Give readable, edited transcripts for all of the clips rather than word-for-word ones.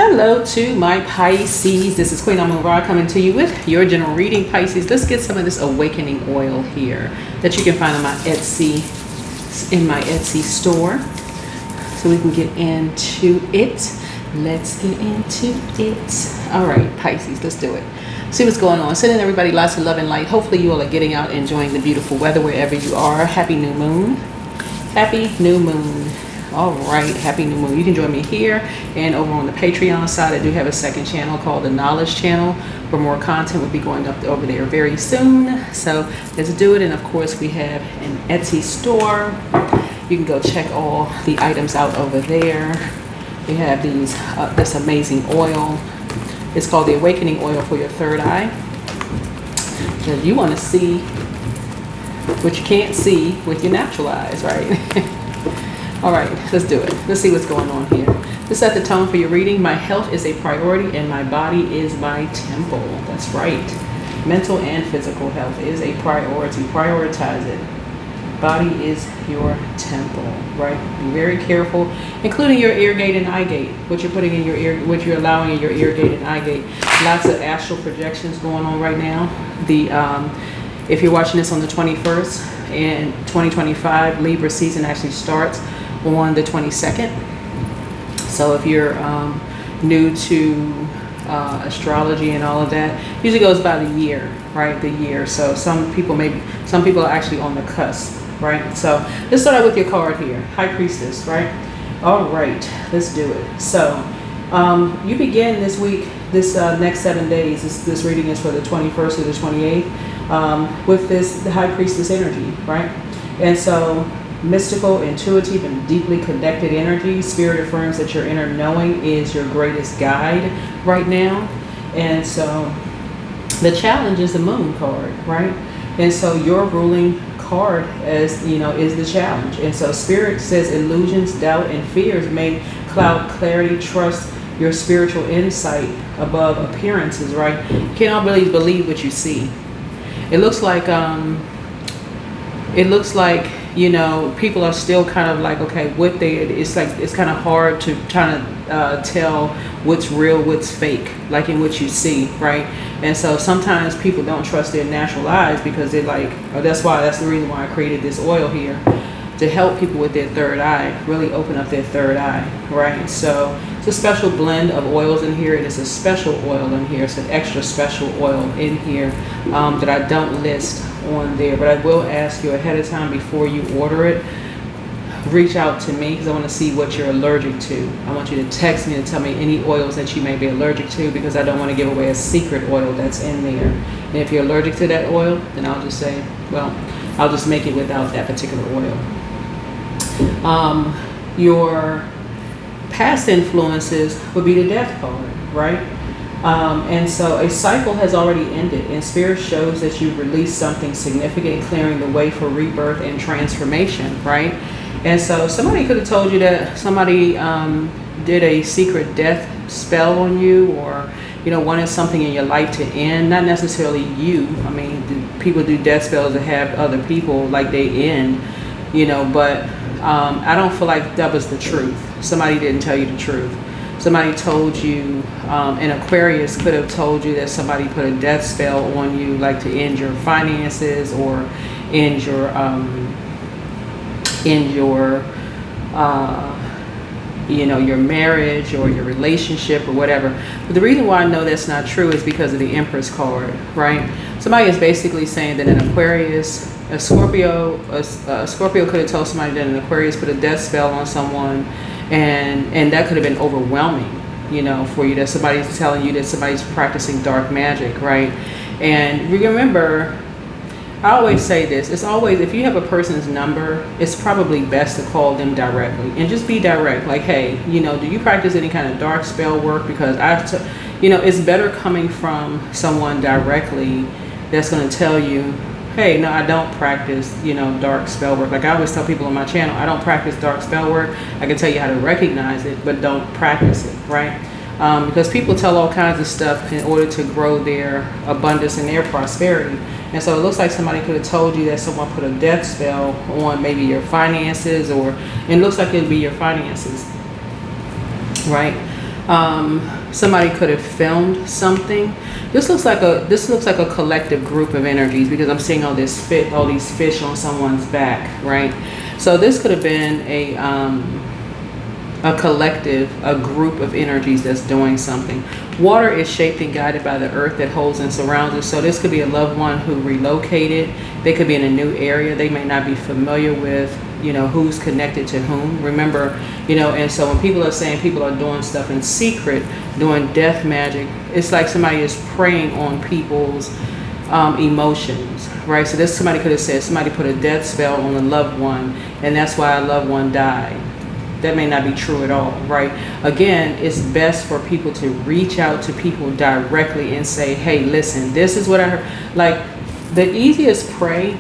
Hello to my Pisces. This is Queen Amara coming to you with your general reading, Pisces. Let's get some of this awakening oil here that you can find on my Etsy, in my Etsy store, so we can get into it. Let's get into it. All right, Pisces, let's do it. See what's going on. Sending everybody lots of love and light. Hopefully you all are getting out, enjoying the beautiful weather wherever you are. Happy new moon. Happy new moon. All right, happy new moon. You can join me here and over on the Patreon side. I do have a second channel called the Knowledge Channel, where more content will be going up over there very soon. So let's do it. And of course we have an Etsy store. You can go check all the items out over there. We have these this amazing oil. It's called the Awakening Oil for your third eye. Because you want to see what you can't see with your natural eyes, right? All right, let's do it. Let's see what's going on here. Let's set the tone for your reading. My health is a priority and my body is my temple. That's right. Mental and physical health is a priority. Prioritize it. Body is your temple, right? Be very careful, including your ear gate and eye gate. What you're putting in your ear, what you're allowing in your ear gate and eye gate. Lots of astral projections going on right now. If you're watching this on the 21st and 2025, Libra season actually starts on the 22nd. So if you're new to astrology and all of that, usually goes by the year, right? The year. So some people are actually on the cusp, right? So let's start out with your card here, High Priestess, right? All right, let's do it. So you begin this week, this next 7 days. This reading is for the 21st to the 28th, with the High Priestess energy, right? And so mystical, intuitive, and deeply connected energy. Spirit affirms that your inner knowing is your greatest guide right now. And so the challenge is the moon card, right? And so your ruling card, as you know, is the challenge. And so spirit says illusions, doubt, and fears may cloud clarity. Trust your spiritual insight above appearances, right? You can't always believe what you see. It looks like you know, people are still kind of like, okay, it's kind of hard to kind of tell what's real, what's fake, like in what you see, right? And so sometimes people don't trust their natural eyes because they're like, oh, that's the reason why I created this oil here, to help people with their third eye, really open up their third eye, right? So it's a special blend of oils in here. It is a special oil in here. It's an extra special oil in here that I don't list on there, but I will ask you ahead of time before you order it. Reach out to me because I want to see what you're allergic to. I want you to text me and tell me any oils that you may be allergic to, because I don't want to give away a secret oil that's in there. And if you're allergic to that oil, then I'll just say, well, I'll just make it without that particular oil. Your past influences would be the death card, right? And so a cycle has already ended, and spirit shows that you've released something significant, clearing the way for rebirth and transformation, right? And so somebody could have told you that somebody did a secret death spell on you, or you know, wanted something in your life to end. Not necessarily you. I mean, people do death spells that have other people like they end, you know, but I don't feel like that was the truth. Somebody didn't tell you the truth. Somebody told you, an Aquarius could have told you that somebody put a death spell on you, like to end your finances or end your you know, your marriage or your relationship or whatever. But the reason why I know that's not true is because of the Empress card, right? Somebody is basically saying that an Aquarius, a Scorpio could have told somebody that an Aquarius put a death spell on someone, and that could have been overwhelming, you know, for you, that somebody's telling you that somebody's practicing dark magic, right? And remember, I always say this, it's always, if you have a person's number, it's probably best to call them directly and just be direct. Like, hey, you know, do you practice any kind of dark spell work? Because you know, it's better coming from someone directly that's going to tell you, hey, no, I don't practice, you know, dark spell work. Like I always tell people on my channel, I don't practice dark spell work. I can tell you how to recognize it, but don't practice it, right? Because people tell all kinds of stuff in order to grow their abundance and their prosperity. And so it looks like somebody could have told you that someone put a death spell on maybe your finances, or it looks like it'd be your finances, right? Somebody could have filmed something. This looks like a collective group of energies, because I'm seeing all these fish on someone's back, right? So this could have been a collective, a group of energies that's doing something. Water is shaped and guided by the earth that holds and surrounds us. So this could be a loved one who relocated. They could be in a new area they may not be familiar with, who's connected to whom. Remember, and so when people are saying people are doing stuff in secret, doing death magic, it's like somebody is preying on people's emotions, right? So this, somebody could have said somebody put a death spell on a loved one, and that's why a loved one died. That may not be true at all, right? Again, it's best for people to reach out to people directly and say, hey, listen, this is what I heard. Like, the easiest prey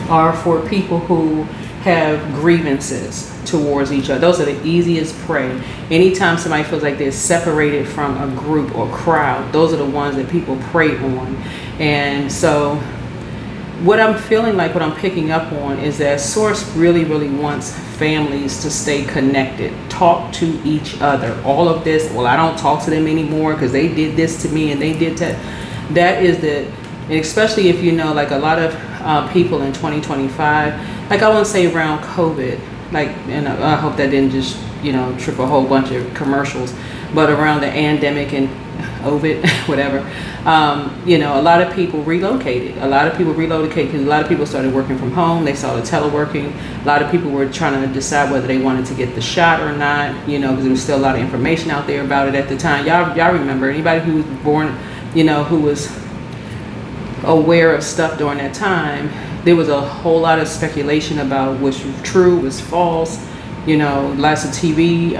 are for people who have grievances towards each other. Those are the easiest prey. Anytime somebody feels like they're separated from a group or crowd, those are the ones that people prey on. And so what I'm feeling like, what I'm picking up on, is that Source really, really wants families to stay connected, talk to each other. All of this, well, I don't talk to them anymore because they did this to me and they did that. That is and especially if like a lot of people in 2025, like I want to say around COVID, like, and I hope that didn't just, trip a whole bunch of commercials, but around the pandemic and Ovid, whatever, a lot of people relocated. A lot of people relocated because a lot of people started working from home. They started teleworking. A lot of people were trying to decide whether they wanted to get the shot or not, because there was still a lot of information out there about it at the time. Y'all remember, anybody who was born, who was aware of stuff during that time, there was a whole lot of speculation about which was true, was false, lots of TV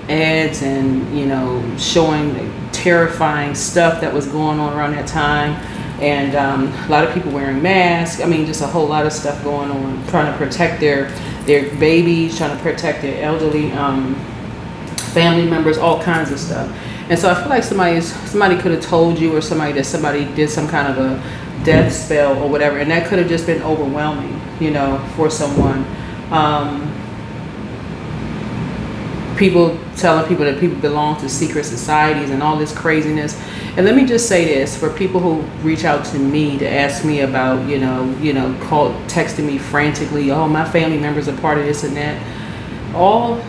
ads and, showing terrifying stuff that was going on around that time, and a lot of people wearing masks. I mean, just a whole lot of stuff going on, trying to protect their babies, trying to protect their elderly family members, all kinds of stuff. And so I feel like somebody could have told you, or somebody did some kind of a death spell or whatever, and that could have just been overwhelming, for someone. People telling people that people belong to secret societies and all this craziness. And let me just say this, for people who reach out to me to ask me about, texting me frantically, oh, my family members are part of this and that. All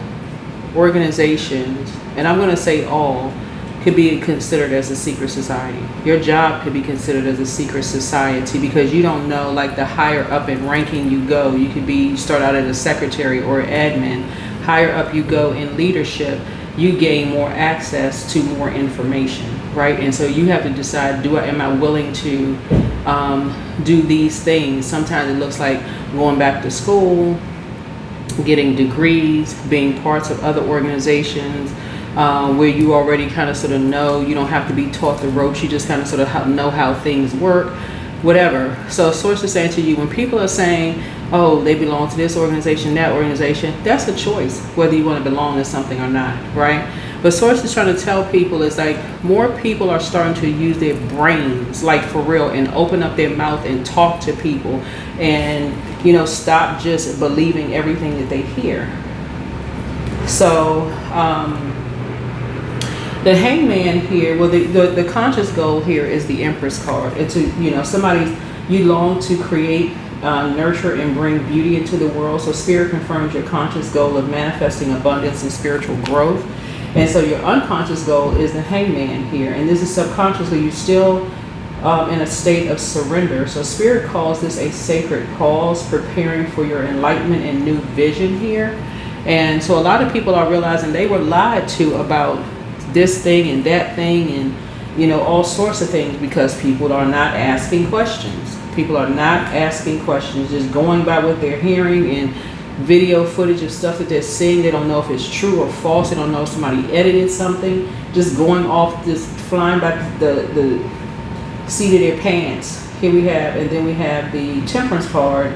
organizations, and I'm going to say all, could be considered as a secret society. Your job could be considered as a secret society, because you don't know, like, the higher up in ranking you go, you start out as a secretary or admin. Higher up you go in leadership, you gain more access to more information, right? And so you have to decide, am I willing to do these things? Sometimes it looks like going back to school, getting degrees, being parts of other organizations, where you already kind of sort of know, you don't have to be taught the ropes, you just kind of sort of know how things work, whatever. So Source is saying to you, when people are saying, oh, they belong to this organization, that organization, that's a choice, whether you want to belong to something or not, right? But Source is trying to tell people, is like, more people are starting to use their brains, like, for real, and open up their mouth and talk to people, and, stop just believing everything that they hear. So, the Hangman here, well, the conscious goal here is the Empress card. It's you long to create, nurture, and bring beauty into the world. So Spirit confirms your conscious goal of manifesting abundance and spiritual growth. And so your unconscious goal is the Hangman here. And this is subconsciously, you're still in a state of surrender. So Spirit calls this a sacred pause, preparing for your enlightenment and new vision here. And so a lot of people are realizing they were lied to about this thing and that thing and, all sorts of things, because people are not asking questions. People are not asking questions, just going by what they're hearing and video footage of stuff that they're seeing. They don't know if it's true or false. They don't know if somebody edited something, just going off, just flying by the seat of their pants. Here we have, and then we have the Temperance card.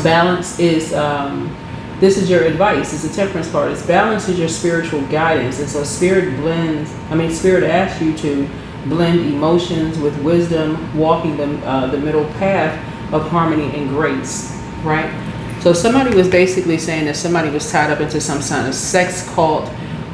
Balance is, this is your advice. It's a Temperance card. It's balance is your spiritual guidance. And so Spirit asks you to blend emotions with wisdom, walking the middle path of harmony and grace, right? So somebody was basically saying that somebody was tied up into some kind of sex cult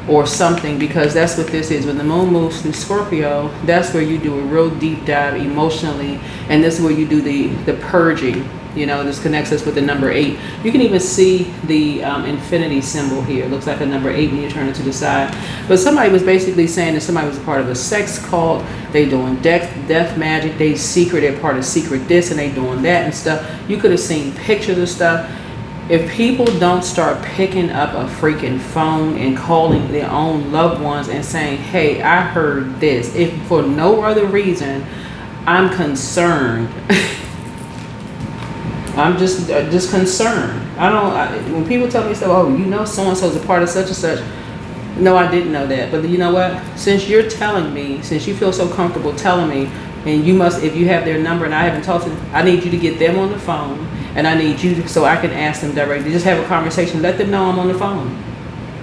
or something, because that's what this is. When the moon moves through Scorpio, that's where you do a real deep dive emotionally, and this is where you do the purging. You know, this connects us with the number 8. You can even see the infinity symbol here. It looks like a number 8 when you turn it to the side. But somebody was basically saying that somebody was a part of a sex cult. They doing death magic. They secret. They're part of secret this and they doing that and stuff. You could have seen pictures of stuff. If people don't start picking up a freaking phone and calling their own loved ones and saying, hey, I heard this, if for no other reason, I'm concerned. I'm just concerned. When people tell me stuff, oh, you know so-and-so's a part of such and such. No, I didn't know that. But you know what? Since you're telling me, since you feel so comfortable telling me, and you must, if you have their number and I haven't talked to them, I need you to get them on the phone, and I need you to, so I can ask them directly. Just have a conversation. Let them know I'm on the phone.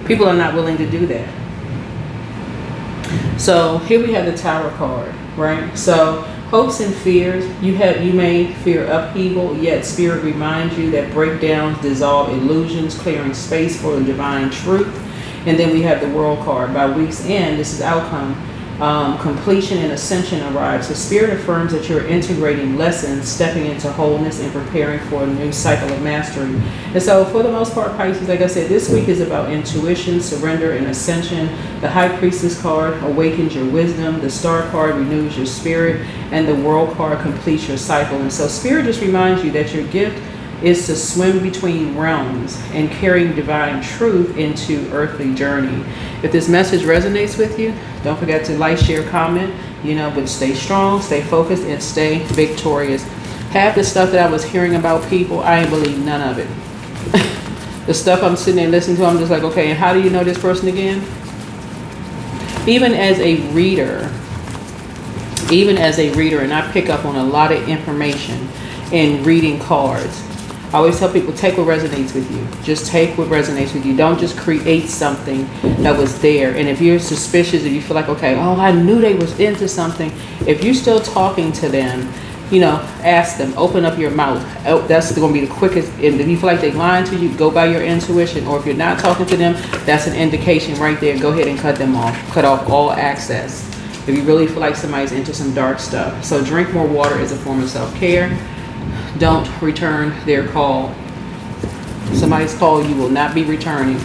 People are not willing to do that. So here we have the Tower card, right? So hopes and fears. You may fear upheaval, yet Spirit reminds you that breakdowns dissolve illusions, clearing space for the divine truth. And then we have the World card. By week's end, this is outcome. Completion and ascension arrives. So Spirit affirms that you're integrating lessons, stepping into wholeness, and preparing for a new cycle of mastery. And so for the most part, Pisces, like I said, this week is about intuition, surrender, and ascension. The High Priestess card awakens your wisdom. The Star card renews your spirit. And the World card completes your cycle. And so Spirit just reminds you that your gift is to swim between realms and carrying divine truth into earthly journey. If this message resonates with you, don't forget to like, share, comment, but stay strong, stay focused, and stay victorious. Half the stuff that I was hearing about people, I ain't believe none of it. The stuff I'm sitting there listening to, I'm just like, okay, and how do you know this person again? Even as a reader, and I pick up on a lot of information in reading cards, I always tell people, take what resonates with you. Just take what resonates with you. Don't just create something that was there. And if you're suspicious, if you feel like, okay, oh, I knew they was into something. If you're still talking to them, ask them, open up your mouth. That's going to be the quickest. And if you feel like they're lying to you, go by your intuition. Or if you're not talking to them, that's an indication right there. Go ahead and cut them off. Cut off all access. If you really feel like somebody's into some dark stuff. So drink more water is a form of self-care. Don't return their call. Somebody's call you will not be returning.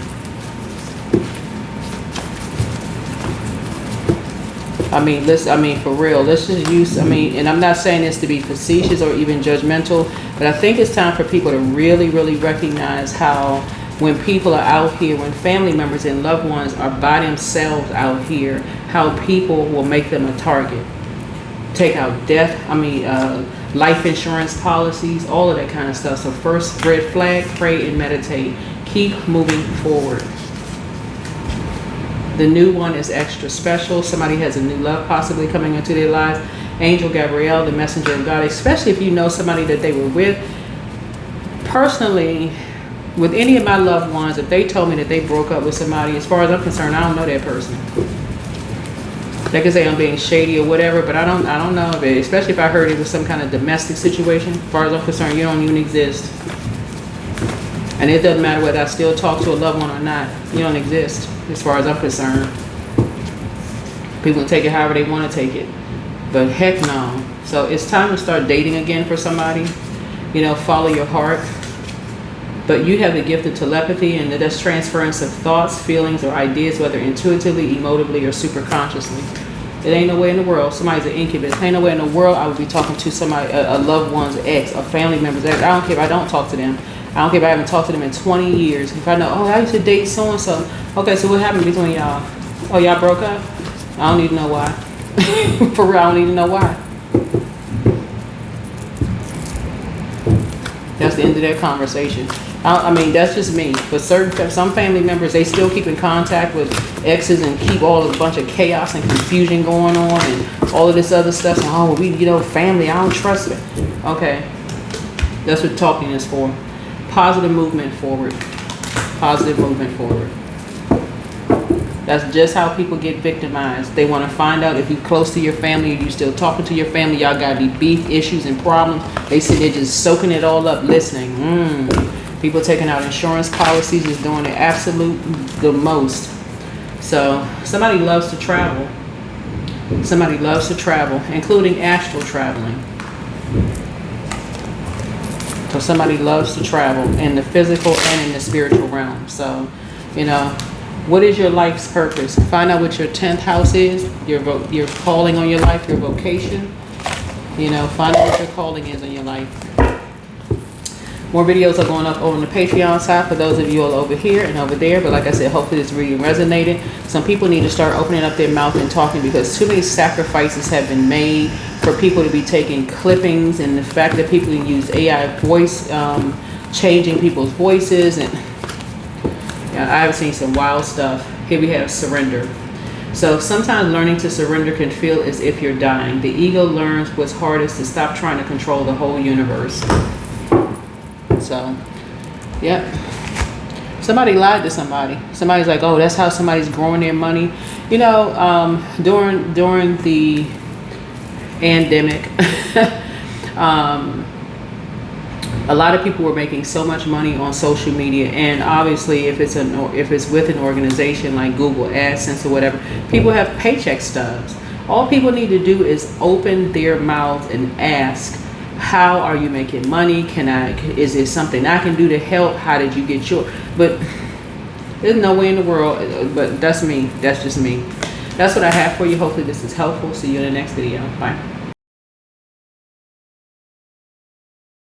For real, let's just use, and I'm not saying this to be facetious or even judgmental, but I think it's time for people to really, really recognize how when people are out here, when family members and loved ones are by themselves out here, how people will make them a target. Take out death, life insurance policies, all of that kind of stuff. So first, red flag, pray and meditate. Keep moving forward. The new one is extra special. Somebody has a new love possibly coming into their lives. Angel Gabrielle, the messenger of God, especially if you know somebody that they were with. Personally, with any of my loved ones, if they told me that they broke up with somebody, as far as I'm concerned, I don't know that person. They can say I'm being shady or whatever, but I don't know of it. Especially if I heard it was some kind of domestic situation. As far as I'm concerned, you don't even exist. And it doesn't matter whether I still talk to a loved one or not. You don't exist, as far as I'm concerned. People can take it however they want to take it. But heck no. So it's time to start dating again for somebody. Follow your heart. But you have the gift of telepathy, and that's transference of thoughts, feelings, or ideas, whether intuitively, emotively, or superconsciously. It ain't no way in the world. Somebody's an incubus. Ain't no way in the world I would be talking to somebody, a loved one's ex, a family member's ex. I don't care if I don't talk to them. I don't care if I haven't talked to them in 20 years. If I know, oh, I used to date so-and-so. Okay, so what happened between y'all? Oh, y'all broke up? I don't even know why. For real, I don't even know why. That's the end of that conversation. That's just me. But some family members, they still keep in contact with exes and keep all a bunch of chaos and confusion going on and all of this other stuff. And, family, I don't trust it. Okay. That's what talking is for. Positive movement forward. Positive movement forward. That's just how people get victimized. They want to find out if you're close to your family, or you still talking to your family, y'all got any beef, issues, and problems. They sit there just soaking it all up, listening. People taking out insurance policies is doing the most. So somebody loves to travel. Somebody loves to travel, including astral traveling. So somebody loves to travel in the physical and in the spiritual realm. So, what is your life's purpose? Find out what your 10th house is, your calling on your life, your vocation. Find out what your calling is in your life. More videos are going up over on the Patreon side for those of you all over here and over there. But like I said, hopefully this reading resonated. Some people need to start opening up their mouth and talking, because too many sacrifices have been made for people to be taking clippings, and the fact that people use AI voice, changing people's voices. And I've seen some wild stuff. Here we have surrender. So sometimes learning to surrender can feel as if you're dying. The ego learns what's hardest, to stop trying to control the whole universe. So, yep. Somebody lied to somebody. Somebody's like, oh, that's how somebody's growing their money. During the pandemic, a lot of people were making so much money on social media, and obviously, if it's with an organization like Google AdSense or whatever, people have paycheck stubs. All people need to do is open their mouth and ask, how are you making money? Is there something I can do to help? How did you get your? But there's no way in the world. But that's me. That's just me. That's what I have for you. Hopefully this is helpful. See you in the next video. Bye.